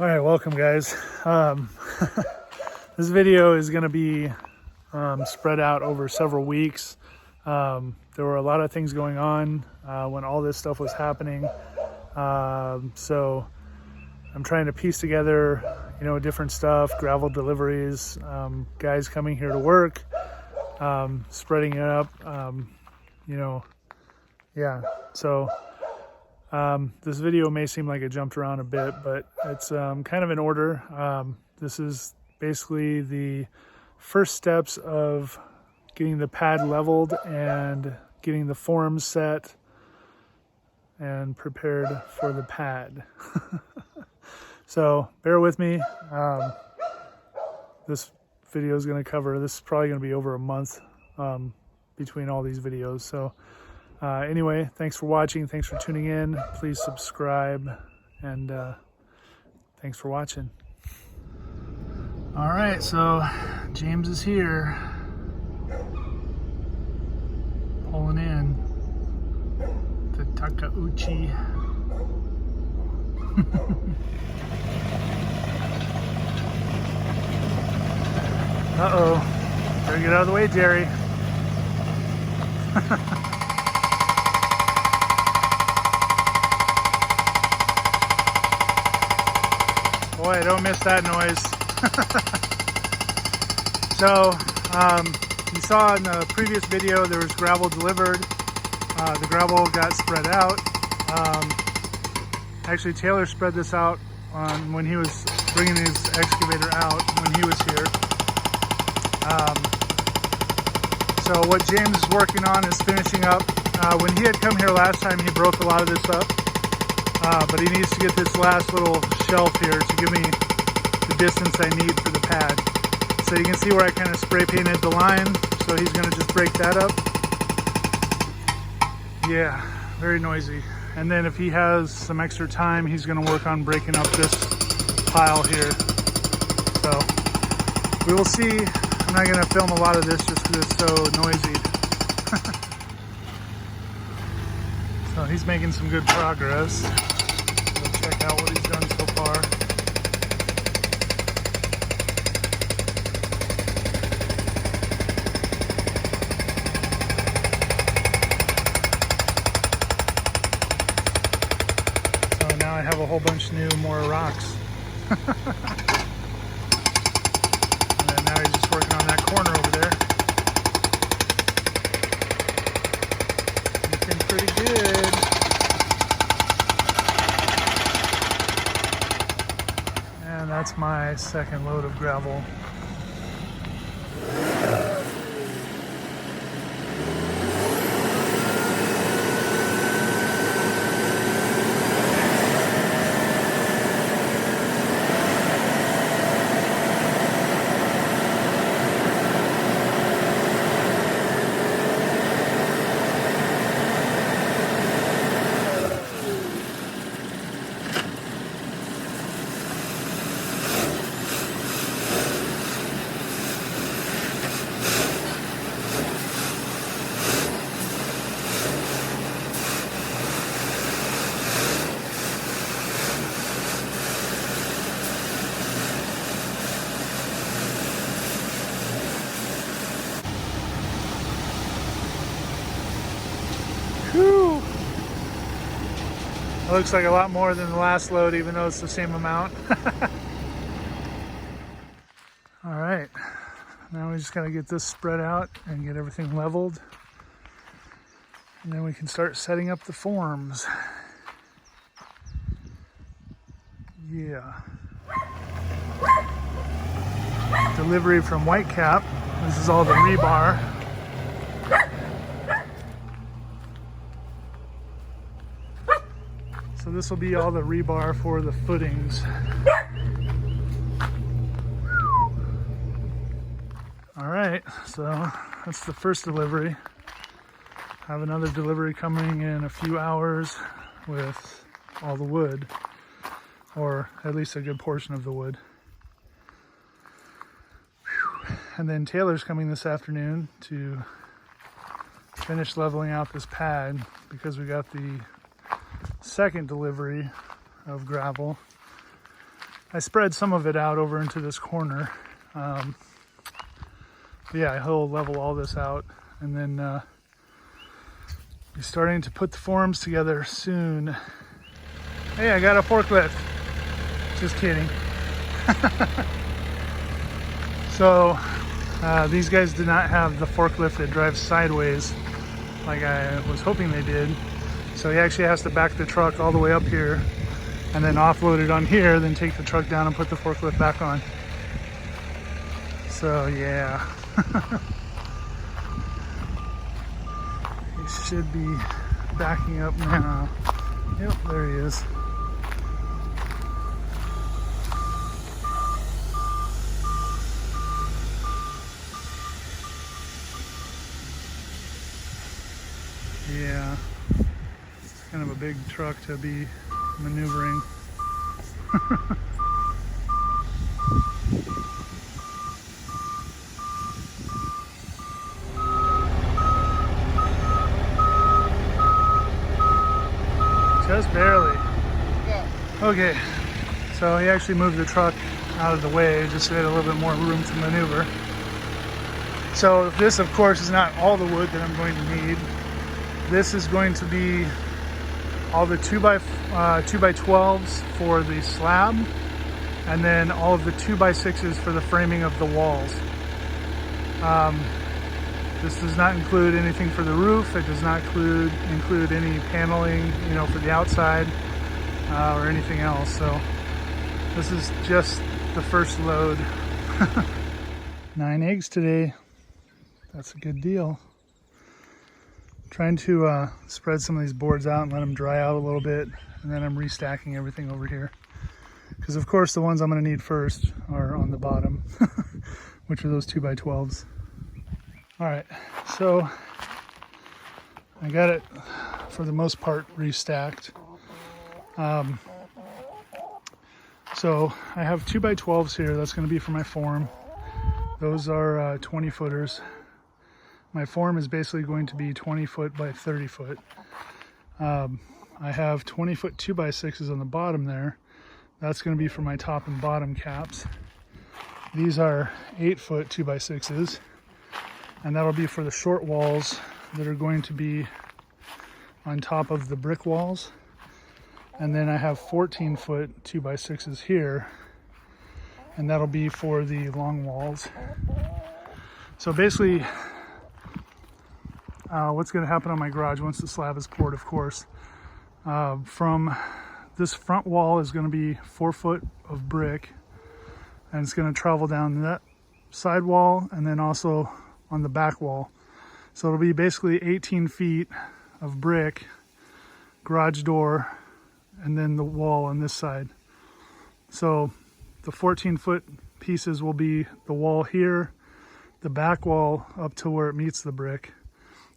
All right, welcome guys. This video is going to be spread out over several weeks. There were a lot of things going on when all this stuff was happening. So I'm trying to piece together, different stuff, gravel deliveries, guys coming here to work, spreading it up, yeah. So this video may seem like it jumped around a bit, but it's kind of in order. This is basically the first steps of getting the pad leveled and getting the forms set and prepared for the pad. So bear with me. This video is going to cover, this is probably going to be over a month between all these videos. So anyway, thanks for watching. Thanks for tuning in. Please subscribe, and thanks for watching. All right, so James is here, pulling in to Takauchi. Uh-oh, better get out of the way, Jerry. Boy, don't miss that noise. So, you saw in the previous video there was gravel delivered. The gravel got spread out. Actually, Taylor spread this out when he was bringing his excavator out when he was here. So what James is working on is finishing up. When he had come here last time, he broke a lot of this up. But he needs to get this last little shelf here to give me the distance I need for the pad. So you can see where I kind of spray painted the line. So he's going to just break that up. Yeah, very noisy. And then if he has some extra time, he's going to work on breaking up this pile here. So we will see. I'm not going to film a lot of this just because it's so noisy. So he's making some good progress. We'll check out what he's done so far. So now I have a whole bunch more rocks. And then now he's just working on that corner over there. Looking pretty good. And that's my second load of gravel. Whew. It looks like a lot more than the last load, even though it's the same amount. All right, now we just gotta get this spread out and get everything leveled. And then we can start setting up the forms. Yeah. Delivery from Whitecap. This is all the rebar. So this will be all the rebar for the footings. All right, so that's the first delivery. I have another delivery coming in a few hours with all the wood, or at least a good portion of the wood. Whew. And then Taylor's coming this afternoon to finish leveling out this pad because we got the second delivery of gravel. I spread some of it out over into this corner. Yeah, he'll level all this out, and then be starting to put the forms together soon. Hey, I got a forklift. Just kidding. So these guys did not have the forklift that drives sideways like I was hoping they did. So he actually has to back the truck all the way up here and then offload it on here, then take the truck down and put the forklift back on. So yeah. He should be backing up now. Yep, there he is. Yeah, it's kind of a big truck to be maneuvering. Just barely. Okay, so he actually moved the truck out of the way just so he had a little bit more room to maneuver. So this, of course, is not all the wood that I'm going to need. This is going to be all the 2x12s for the slab, and then all of the 2x6s for the framing of the walls. This does not include anything for the roof. It does not include any paneling, you know, for the outside or anything else. So this is just the first load. 9 eggs today. That's a good deal. Trying to spread some of these boards out and let them dry out a little bit, and then I'm restacking everything over here. Because of course the ones I'm going to need first are on the bottom, which are those 2x12s. Alright, so I got it for the most part restacked. So I have 2x12s here. That's going to be for my form. Those are 20 footers. My form is basically going to be 20 foot by 30 foot. I have 20 foot 2x6s on the bottom there. That's going to be for my top and bottom caps. These are 8 foot 2x6s, and that'll be for the short walls that are going to be on top of the brick walls. And then I have 14 foot 2x6s here, and that'll be for the long walls. So basically, what's going to happen on my garage once the slab is poured, of course, from this front wall is going to be 4 foot of brick, and it's going to travel down that side wall and then also on the back wall. So it'll be basically 18 feet of brick, garage door, and then the wall on this side. So the 14 foot pieces will be the wall here, the back wall up to where it meets the brick,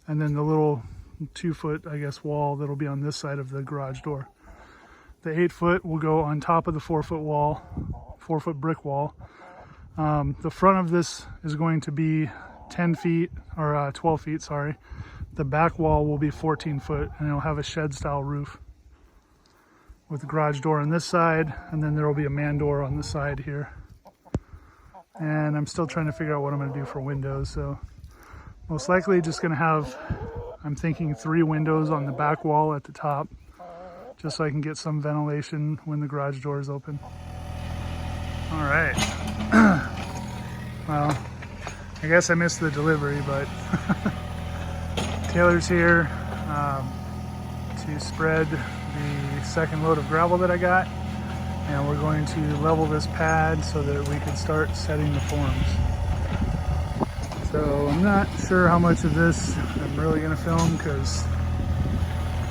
and then the little 2 foot, I guess, wall that'll be on this side of the garage door. The 8 foot will go on top of the 4 foot wall, 4 foot brick wall. The front of this is going to be 10 feet, or 12 feet, sorry. The back wall will be 14 foot, and it'll have a shed style roof with the garage door on this side, and then there will be a man door on the side here. And I'm still trying to figure out what I'm going to do for windows, so most likely just going to have, I'm thinking, 3 windows on the back wall at the top, just so I can get some ventilation when the garage door is open. All right. Well, I guess I missed the delivery, but Taylor's here to spread the second load of gravel that I got, and we're going to level this pad so that we can start setting the forms. So I'm not sure how much of this I'm really going to film because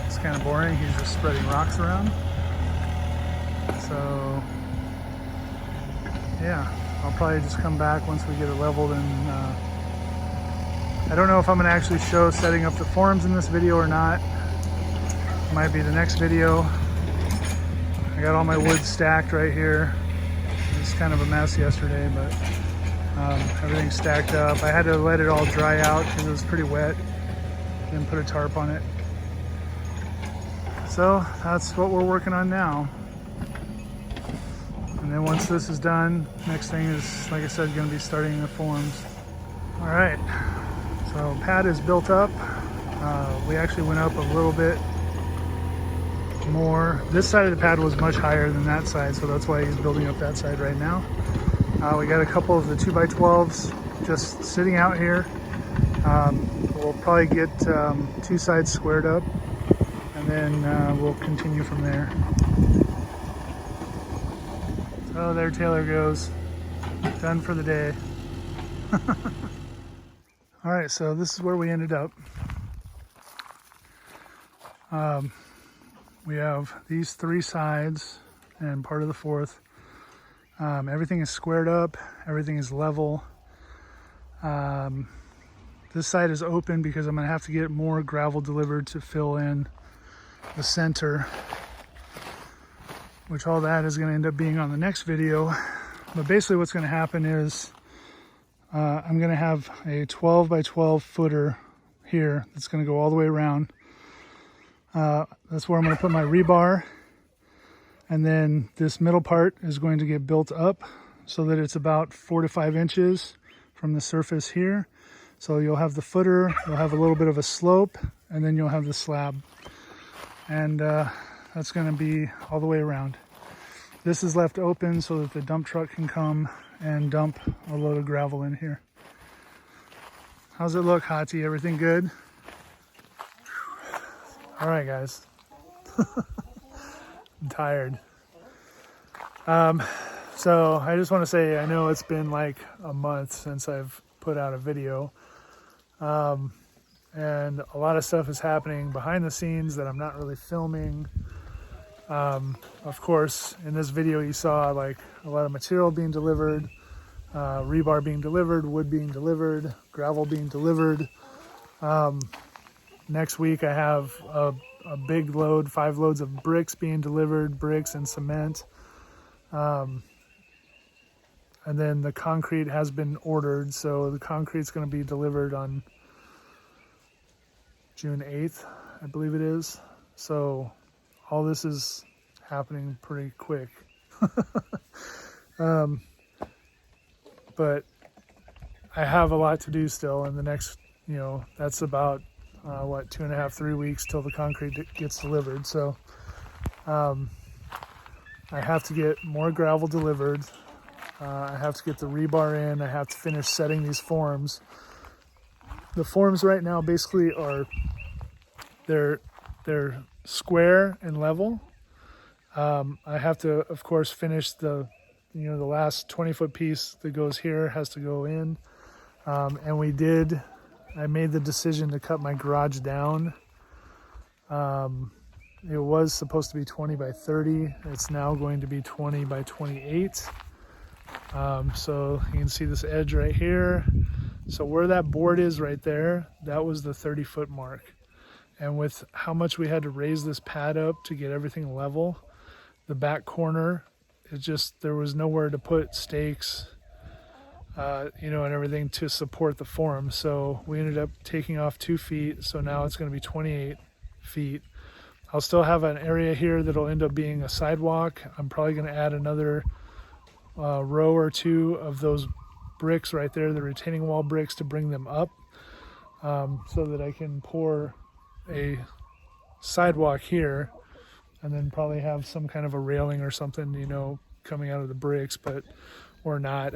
it's kind of boring. He's just spreading rocks around. So yeah, I'll probably just come back once we get it leveled, and I don't know if I'm going to actually show setting up the forms in this video or not. Might be the next video. I got all my wood stacked right here. It was kind of a mess yesterday, but everything's stacked up. I had to let it all dry out because it was pretty wet. Then put a tarp on it. So that's what we're working on now. And And then once this is done, next thing is, like I said, going to be starting the forms. All right, so pad is built up. We actually went up a little bit more. This side of the pad was much higher than that side, so that's why he's building up that side right now. We got a couple of the 2x12s just sitting out here. We'll probably get 2 sides squared up, and then we'll continue from there. So there Taylor goes, done for the day. All right, so this is where we ended up. We have these 3 sides and part of the 4th. Everything is squared up, everything is level. This side is open because I'm gonna have to get more gravel delivered to fill in the center, which all that is gonna end up being on the next video. But basically what's gonna happen is I'm gonna have a 12x12 footer here that's gonna go all the way around. That's where I'm gonna put my rebar. And then this middle part is going to get built up so that it's about 4 to 5 inches from the surface here. So you'll have the footer, you'll have a little bit of a slope, and then you'll have the slab. And that's gonna be all the way around. This is left open so that the dump truck can come and dump a load of gravel in here. How's it look, Hati? Everything good? All right, guys. I'm tired. So I just want to say, I know it's been like a month since I've put out a video. And a lot of stuff is happening behind the scenes that I'm not really filming. Of course, in this video you saw like a lot of material being delivered, rebar being delivered, wood being delivered, gravel being delivered. Next week I have a big load, 5 loads of bricks being delivered, bricks and cement. And then the concrete has been ordered, so the concrete's going to be delivered on June 8th, I believe it is. So all this is happening pretty quick. But I have a lot to do still in the next, that's about, 2.5, 3 weeks till the concrete gets delivered. So I have to get more gravel delivered. I have to get the rebar in. I have to finish setting these forms. The forms right now basically are, they're square and level. I have to, of course, finish the last 20-foot piece that goes here has to go in. And I made the decision to cut my garage down. It was supposed to be 20 by 30. It's now going to be 20 by 28. So you can see this edge right here. So where that board is right there, that was the 30-foot mark. And with how much we had to raise this pad up to get everything level, the back corner, there was nowhere to put stakes, and everything to support the form. So we ended up taking off 2 feet. So now it's going to be 28 feet. I'll still have an area here that'll end up being a sidewalk. I'm probably going to add another row or 2 of those bricks right there, the retaining wall bricks, to bring them up, so that I can pour a sidewalk here, and then probably have some kind of a railing or something, coming out of the bricks, or not.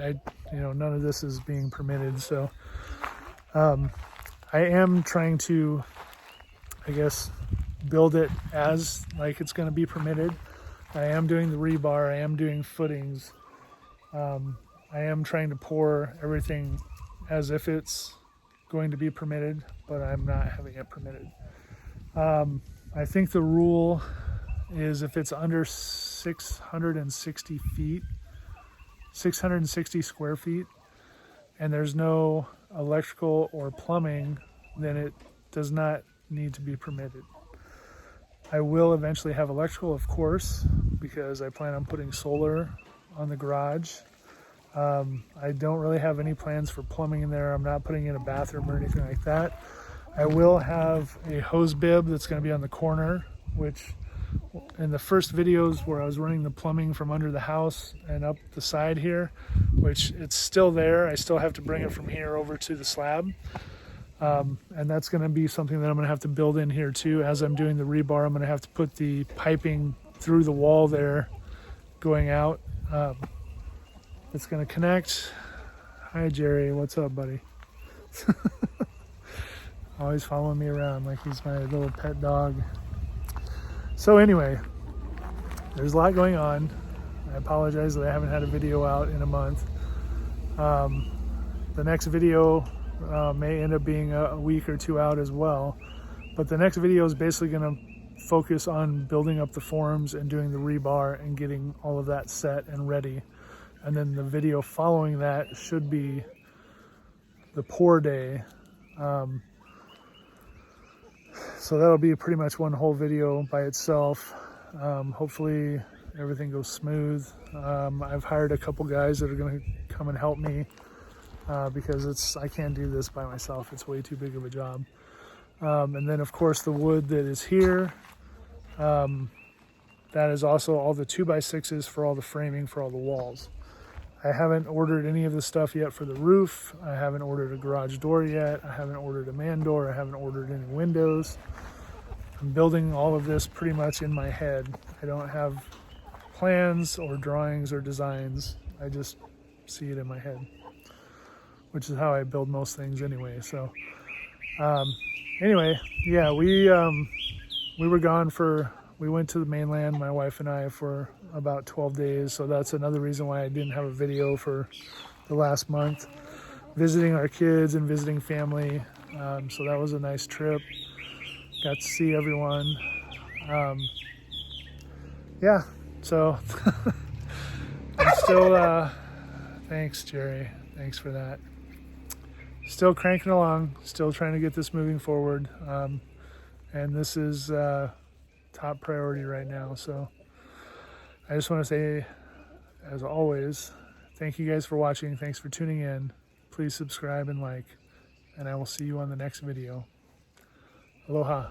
None of this is being permitted. So I am trying to, build it as like it's going to be permitted. I am doing the rebar. I am doing footings. I am trying to pour everything as if it's going to be permitted, but I'm not having it permitted. I think the rule is if it's under 660 feet, 660 square feet, and there's no electrical or plumbing, then it does not need to be permitted. I will eventually have electrical, of course, because I plan on putting solar on the garage. I don't really have any plans for plumbing in there. I'm not putting in a bathroom or anything like that. I will have a hose bib that's going to be on the corner, which in the first videos where I was running the plumbing from under the house and up the side here, which it's still there. I still have to bring it from here over to the slab. And that's going to be something that I'm going to have to build in here too. As I'm doing the rebar, I'm going to have to put the piping through the wall there going out. It's going to connect. Hi Jerry, what's up buddy? Always following me around like he's my little pet dog. So anyway, there's a lot going on. I apologize that I haven't had a video out in a month. The next video may end up being a week or two out as well. But the next video is basically going to focus on building up the forms and doing the rebar and getting all of that set and ready. And then the video following that should be the pour day. So that'll be pretty much one whole video by itself. Hopefully everything goes smooth. I've hired a couple guys that are going to come and help me because I can't do this by myself. It's way too big of a job. And then of course the wood that is here, that is also all the 2x6s for all the framing for all the walls. I haven't ordered any of the stuff yet for the roof. I haven't ordered a garage door yet. I haven't ordered a man door. I haven't ordered any windows. I'm building all of this pretty much in my head. I don't have plans or drawings or designs. I just see it in my head, which is how I build most things anyway. So anyway, yeah, we were gone we went to the mainland, my wife and I, for about 12 days. So that's another reason why I didn't have a video for the last month. Visiting our kids and visiting family. So that was a nice trip. Got to see everyone. Yeah, so I'm still, thanks Jerry, thanks for that. Still cranking along, still trying to get this moving forward. And this is top priority right now. So I just want to say, as always, thank you guys for watching. Thanks for tuning in. Please subscribe and like, and I will see you on the next video. Aloha.